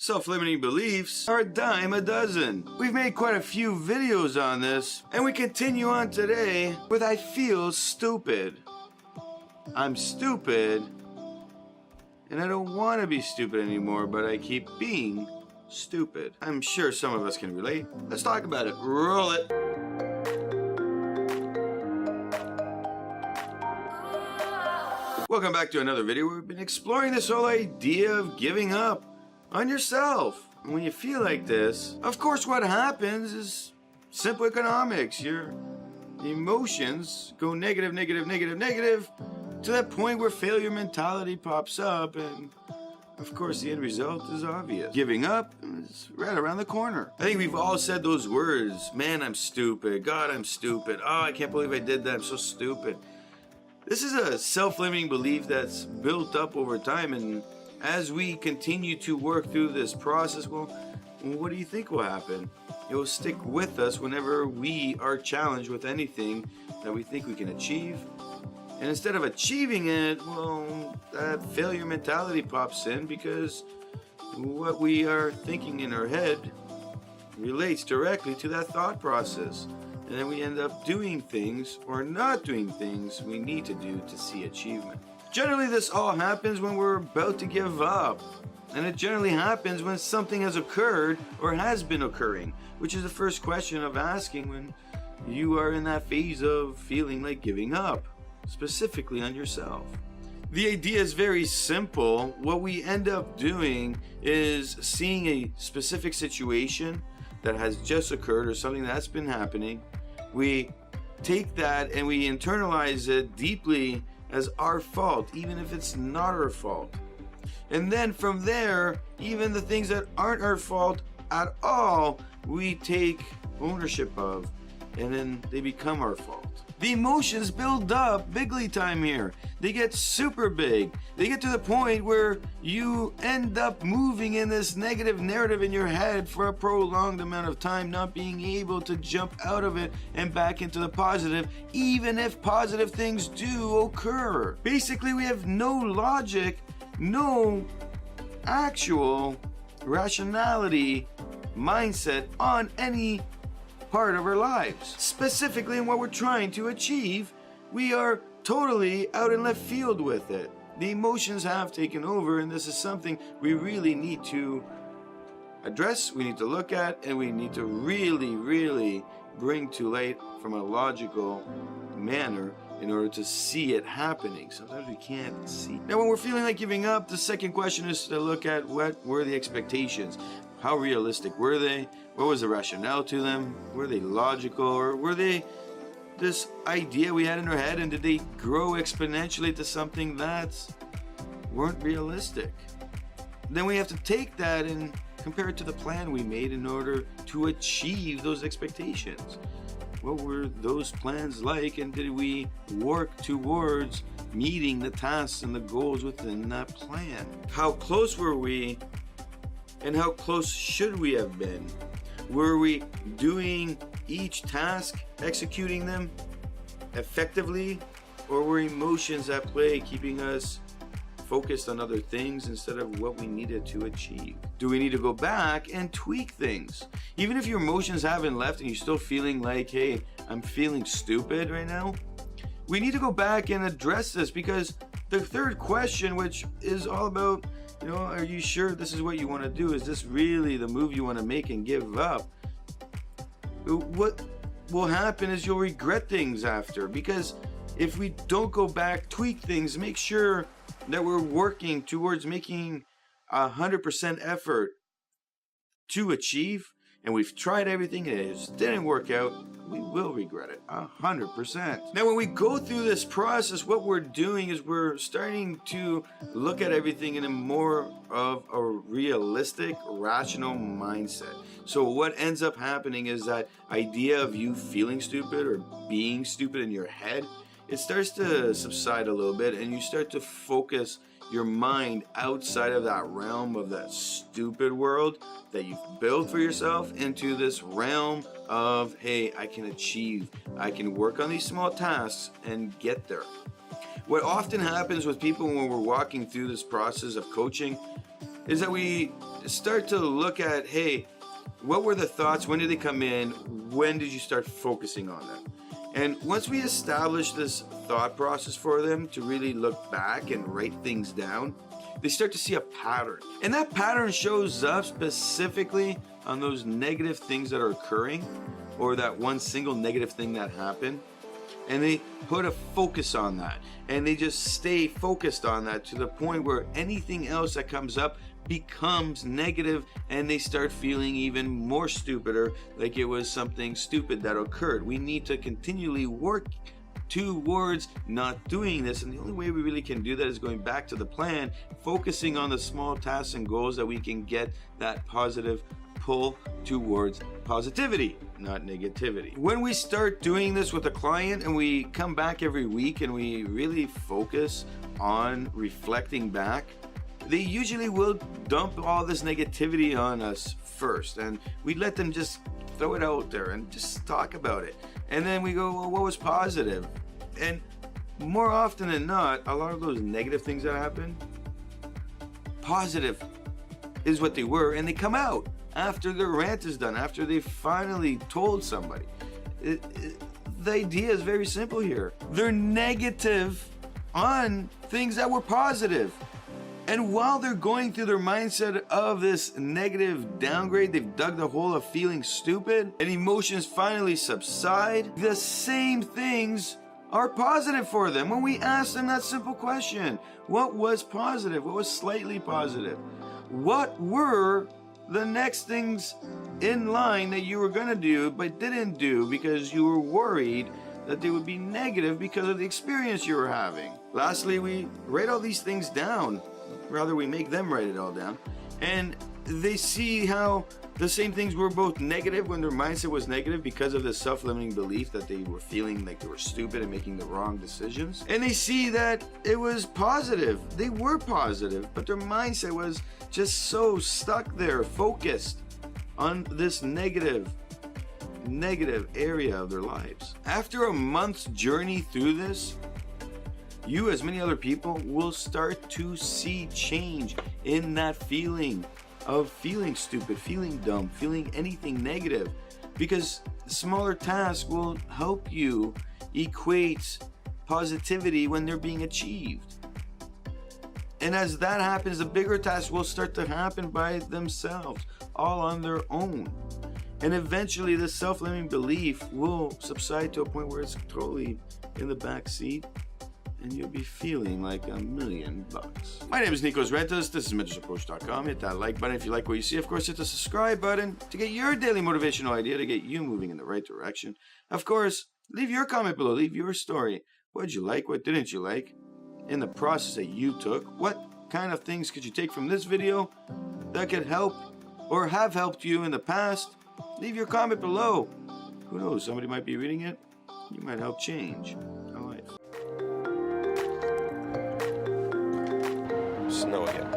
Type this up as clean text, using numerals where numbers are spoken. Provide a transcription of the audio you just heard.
Self-limiting beliefs are a dime a dozen. We've made quite a few videos on this, and we continue on today with I feel stupid. I'm stupid, and I don't want to be stupid anymore, but I keep being stupid. I'm sure some of us can relate. Let's talk about it. Roll it. Welcome back to another video where we've been exploring this whole idea of giving up on yourself. And when you feel like this, of course what happens is simple economics. Your emotions go negative, negative, negative, negative to that point where failure mentality pops up, and of course the end result is obvious. Giving up is right around the corner. I think we've all said those words. Man, I'm stupid. God, I'm stupid. Oh, I can't believe I did that. I'm so stupid. This is a self-limiting belief that's built up over time, and as we continue to work through this process, well, what do you think will happen? It will stick with us whenever we are challenged with anything that we think we can achieve. And instead of achieving it, well, that failure mentality pops in because what we are thinking in our head relates directly to that thought process. And then we end up doing things or not doing things we need to do to see achievement. Generally, this all happens when we're about to give up. And it generally happens when something has occurred or has been occurring, which is the first question of asking when you are in that phase of feeling like giving up, specifically on yourself. The idea is very simple. What we end up doing is seeing a specific situation that has just occurred or something that's been happening. We take that and we internalize it deeply as our fault, even if it's not our fault. And then from there, even the things that aren't our fault at all, we take ownership of, and then they become our fault. The emotions build up bigly time here. They get super big. They get to the point where you end up moving in this negative narrative in your head for a prolonged amount of time, not being able to jump out of it and back into the positive, even if positive things do occur. Basically, we have no logic, no actual rationality mindset on any part of our lives. Specifically in what we're trying to achieve, we are totally out in left field with it. The emotions have taken over, and this is something we really need to address, we need to look at, and we need to really bring to light from a logical manner in order to see it happening. Sometimes we can't see. Now, when we're feeling like giving up, the second question is to look at what were the expectations. How realistic were they? What was the rationale to them? Were they logical, or were they this idea we had in our head, and did they grow exponentially to something that weren't realistic? Then we have to take that and compare it to the plan we made in order to achieve those expectations. What were those plans like, and did we work towards meeting the tasks and the goals within that plan? How close were we, and how close should we have been? Were we doing each task, executing them effectively, or were emotions at play keeping us focused on other things instead of what we needed to achieve? Do we need to go back and tweak things? Even if your emotions haven't left and you're still feeling like, hey, I'm feeling stupid right now, we need to go back and address this, because the third question, which is all about, are you sure this is what you want to do? Is this really the move you want to make and give up? What will happen is you'll regret things after, because if we don't go back, tweak things, make sure that we're working towards making 100% effort to achieve, and we've tried everything and it just didn't work out, we will regret it 100%. Now, when we go through this process, what we're doing is we're starting to look at everything in a more of a realistic, rational mindset. So what ends up happening is that idea of you feeling stupid or being stupid in your head, it starts to subside a little bit, and you start to focus your mind outside of that realm of that stupid world that you've built for yourself into this realm of, hey, I can achieve, I can work on these small tasks and get there. What often happens with people when we're walking through this process of coaching is that we start to look at, hey, what were the thoughts? When did they come in? When did you start focusing on them? And once we establish this thought process for them to really look back and write things down, they start to see a pattern. And that pattern shows up specifically on those negative things that are occurring, or that one single negative thing that happened. And they put a focus on that. And they just stay focused on that to the point where anything else that comes up becomes negative, and they start feeling even more stupider, like it was something stupid that occurred. We need to continually work towards not doing this, and the only way we really can do that is going back to the plan, focusing on the small tasks and goals that we can get that positive pull towards positivity, not negativity. When we start doing this with a client and we come back every week and we really focus on reflecting back, they usually will dump all this negativity on us first, and we let them just throw it out there and just talk about it. And then we go, well, what was positive? And more often than not, a lot of those negative things that happen, positive is what they were, and they come out after their rant is done, after they finally told somebody. The idea is very simple here. They're negative on things that were positive. And while they're going through their mindset of this negative downgrade, they've dug the hole of feeling stupid, and emotions finally subside, the same things are positive for them. When we ask them that simple question, what was positive? What was slightly positive? What were the next things in line that you were going to do but didn't do because you were worried that they would be negative because of the experience you were having? Lastly, we write all these things down. Rather, we make them write it all down, and they see how the same things were both negative when their mindset was negative because of the self-limiting belief that they were feeling like they were stupid and making the wrong decisions, and they see that it was positive. They were positive, but their mindset was just so stuck there, focused on this negative area of their lives. After a month's journey through this, you, as many other people, will start to see change in that feeling of feeling stupid, feeling dumb, feeling anything negative, because smaller tasks will help you equate positivity when they're being achieved. And as that happens, the bigger tasks will start to happen by themselves, all on their own. And eventually the self-limiting belief will subside to a point where it's totally in the back seat, and you'll be feeling like $1,000,000. My name is Nikos Rentas. This is mentorsapproach.com. Hit that like button if you like what you see. Of course, hit the subscribe button to get your daily motivational idea to get you moving in the right direction. Of course, leave your comment below. Leave your story. What did you like? What didn't you like? In the process that you took, what kind of things could you take from this video that could help or have helped you in the past? Leave your comment below. Who knows? Somebody might be reading it. You might help change a life. Snow again.